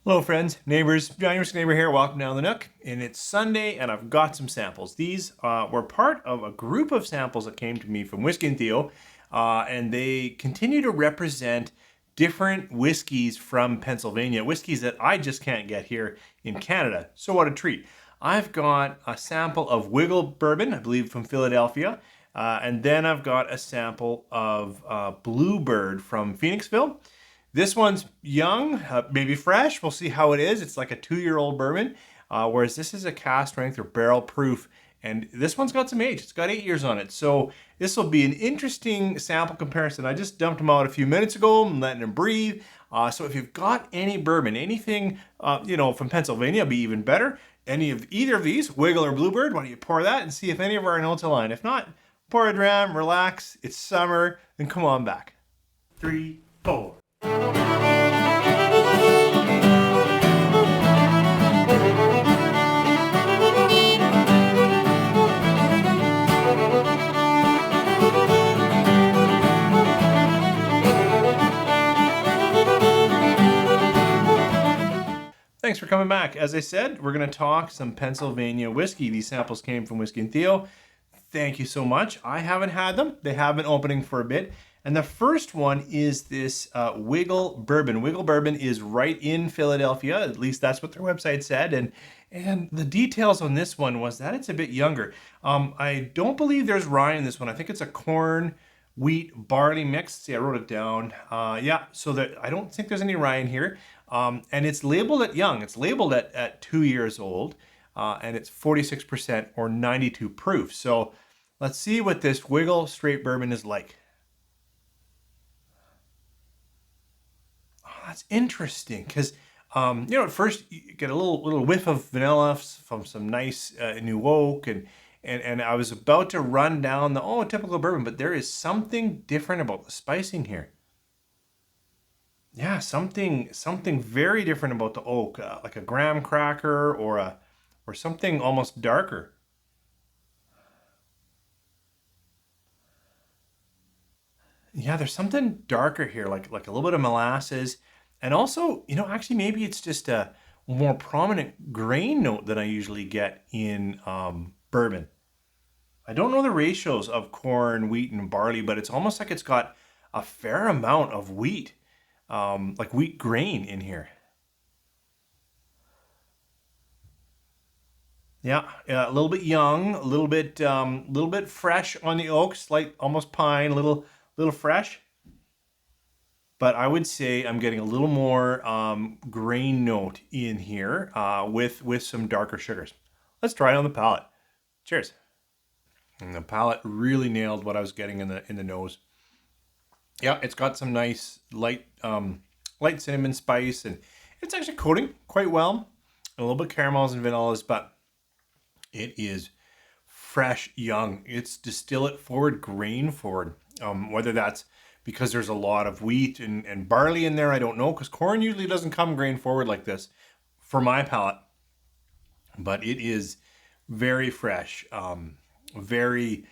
Hello friends, neighbors, John, your neighbor here, welcome down the Nook. And it's Sunday and I've got some samples. These were part of a group of samples that came to me from Whiskey and Theo, and they continue to represent different whiskeys from Pennsylvania, whiskeys that I just can't get here in Canada. So what a treat. I've got a sample of Wigle Bourbon, I believe from Philadelphia, and then I've got a sample of Bluebird from Phoenixville. This one's young, maybe fresh. We'll see how it is. It's like a 2-year-old bourbon, whereas this is a cask strength or barrel proof. And this one's got some age. It's got 8 years on it. So this will be an interesting sample comparison. I just dumped them out a few minutes ago. I'm letting them breathe. So if you've got any bourbon, anything, from Pennsylvania, be even better. Either of these, Wigle or Bluebird, why don't you pour that and see if any of our notes align. If not, pour a dram, relax. It's summer, and come on back. 3, 4. Thanks for coming back. As I said, we're going to talk some Pennsylvania whiskey. These samples came from Whiskey and Theo. Thank you so much. I haven't had them. They have been opening for a bit. And the first one is this Wigle Bourbon. Wigle Bourbon is right in Philadelphia. At least that's what their website said. And the details on this one was that it's a bit younger. I don't believe there's rye in this one. I think it's a corn, wheat, barley mix. See, I wrote it down. So I don't think there's any rye in here. And it's labeled at young. It's labeled at 2 years old. And it's 46% or 92 proof. So let's see what this Wigle straight bourbon is like. That's interesting because, at first you get a little whiff of vanilla from some nice new oak, and I was about to run down the typical bourbon, but there is something different about the spicing here. Yeah, something very different about the oak, like a graham cracker or something almost darker. Yeah, there's something darker here, like a little bit of molasses. And also, actually maybe it's just a more prominent grain note than I usually get in bourbon. I don't know the ratios of corn, wheat, and barley, but it's almost like it's got a fair amount of wheat, like wheat grain in here. Yeah, a little bit young, a little bit fresh on the oak, slight, almost pine, little fresh. But I would say I'm getting a little more grain note in here with some darker sugars. Let's try it on the palate. Cheers. And the palate really nailed what I was getting in the nose. Yeah, it's got some nice light cinnamon spice, and it's actually coating quite well. A little bit caramels and vanillas, but it is fresh, young. It's distillate forward, grain forward. Whether that's because there's a lot of wheat and barley in there, I don't know, because corn usually doesn't come grain forward like this for my palate. But it is very fresh, very,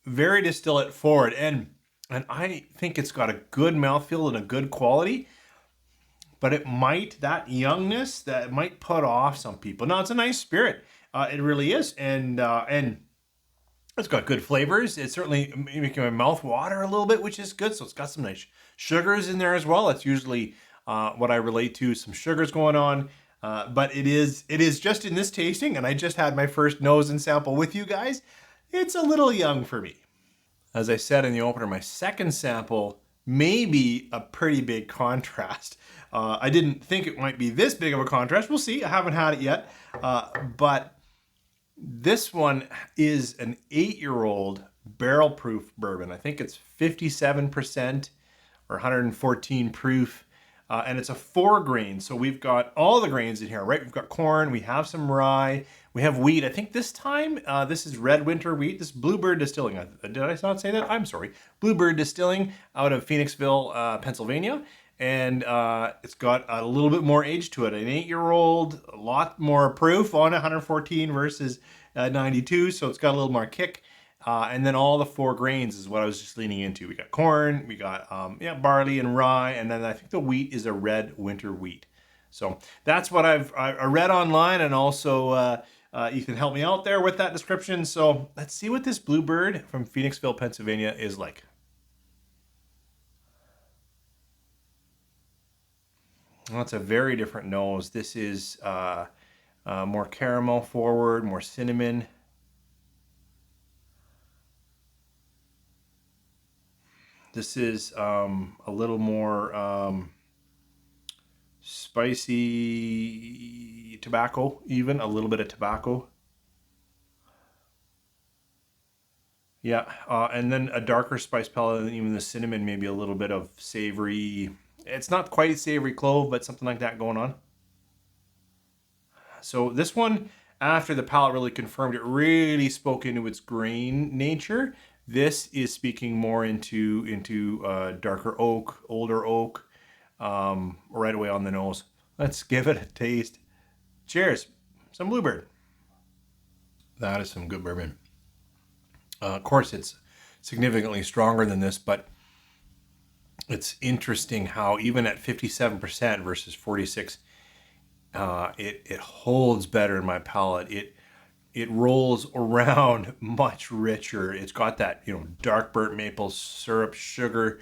very distillate forward. And I think it's got a good mouthfeel and a good quality, but that youngness, that might put off some people. Now, it's a nice spirit. It really is. And it's got good flavors. It's certainly making my mouth water a little bit, which is good. So it's got some nice sugars in there as well. That's usually what I relate to, some sugars going on. But it is just in this tasting, and I just had my first nose and sample with you guys. It's a little young for me. As I said in the opener, my second sample may be a pretty big contrast. I didn't think it might be this big of a contrast. We'll see. I haven't had it yet. But this one is an 8-year-old barrel proof bourbon. I think it's 57% or 114 proof. And it's a 4 grain. So we've got all the grains in here, right? We've got corn, we have some rye, we have wheat. I think this time, this is red winter wheat. This is Bluebird Distilling. Did I not say that? I'm sorry. Bluebird Distilling out of Phoenixville, Pennsylvania. And it's got a little bit more age to it. An 8-year-old, a lot more proof on 114 versus 92. So it's got a little more kick. And then all the 4 grains is what I was just leaning into. We got corn, we got barley and rye, and then I think the wheat is a red winter wheat. So that's what I read online, and also Ethan helped me out there with that description. So let's see what this Bluebird from Phoenixville, Pennsylvania is like. Well, it's a very different nose. This is more caramel forward, more cinnamon. This is a little more spicy tobacco, even a little bit of tobacco. Yeah, and then a darker spice palette, and even the cinnamon, maybe a little bit of savory. It's not quite a savory clove, but something like that going on. So this one, after the palate really confirmed, it really spoke into its grain nature. This is speaking more into darker oak, older oak, right away on the nose. Let's give it a taste. Cheers. Some Bluebird. That is some good bourbon. Of course, it's significantly stronger than this, but it's interesting how even at 57% versus 46, it holds better in my palate. It rolls around much richer. It's got that dark burnt maple syrup, sugar.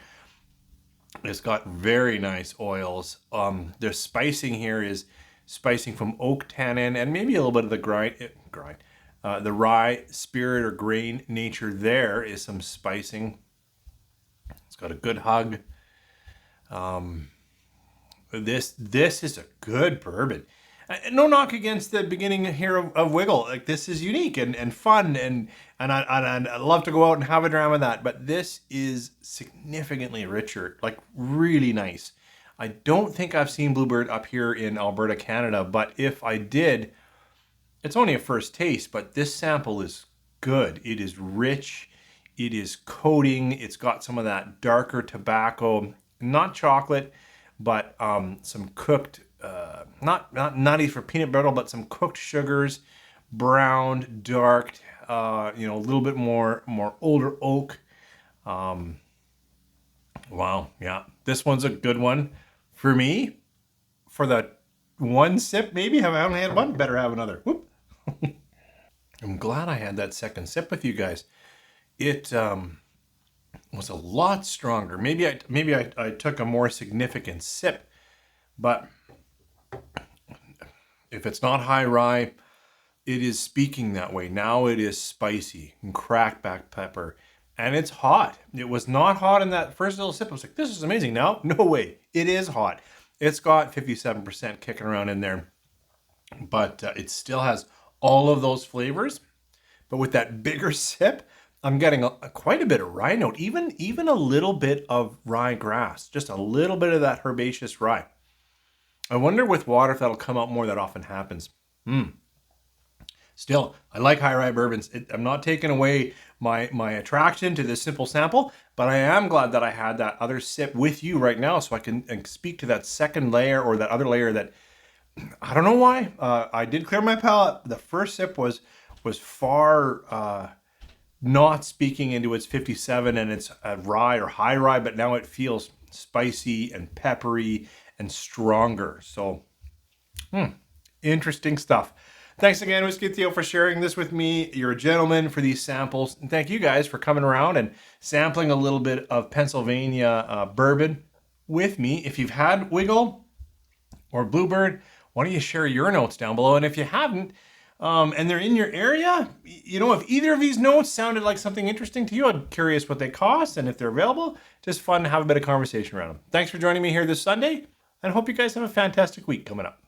It's got very nice oils. The spicing here is spicing from oak tannin and maybe a little bit of the the rye spirit or grain nature. There is some spicing. It's got a good hug. This is a good bourbon. No knock against the beginning here of Wigle. Like, this is unique and fun, and I'd love to go out and have a dram of that. But this is significantly richer, like really nice. I don't think I've seen Bluebird up here in Alberta, Canada, but if I did, it's only a first taste, but this sample is good. It is rich. It is coating. It's got some of that darker tobacco, not chocolate, but some cooked, not nutty for peanut butter, but some cooked sugars, browned, darked, a little bit more older oak. Wow, yeah, this one's a good one for me. For the one sip, maybe. Have I only had one? Better have another. Whoop. I'm glad I had that second sip with you guys. It was a lot stronger. Maybe I took a more significant sip, but if it's not high rye, it is speaking that way. Now it is spicy and crackback pepper, and it's hot. It was not hot in that first little sip. I was like, this is amazing. Now, no way. It is hot. It's got 57% kicking around in there, but it still has all of those flavors. But with that bigger sip, I'm getting quite a bit of rye note, even a little bit of rye grass, just a little bit of that herbaceous rye. I wonder with water if that'll come out more. That often happens. Still, I like high rye bourbons. I'm not taking away my attraction to this simple sample, but I am glad that I had that other sip with you right now, so I can speak to that second layer, or that other layer that, I don't know why. I did clear my palate. The first sip was far not speaking into its 57 and its rye or high rye, but now it feels spicy and peppery and stronger. So, interesting stuff. Thanks again, Whiskey and Theo, for sharing this with me. You're a gentleman for these samples. And thank you guys for coming around and sampling a little bit of Pennsylvania bourbon with me. If you've had Wigle or Bluebird, why don't you share your notes down below? And if you haven't, and they're in your area, if either of these notes sounded like something interesting to you, I'm curious what they cost and if they're available. Just fun to have a bit of conversation around them. Thanks for joining me here this Sunday, and hope you guys have a fantastic week coming up.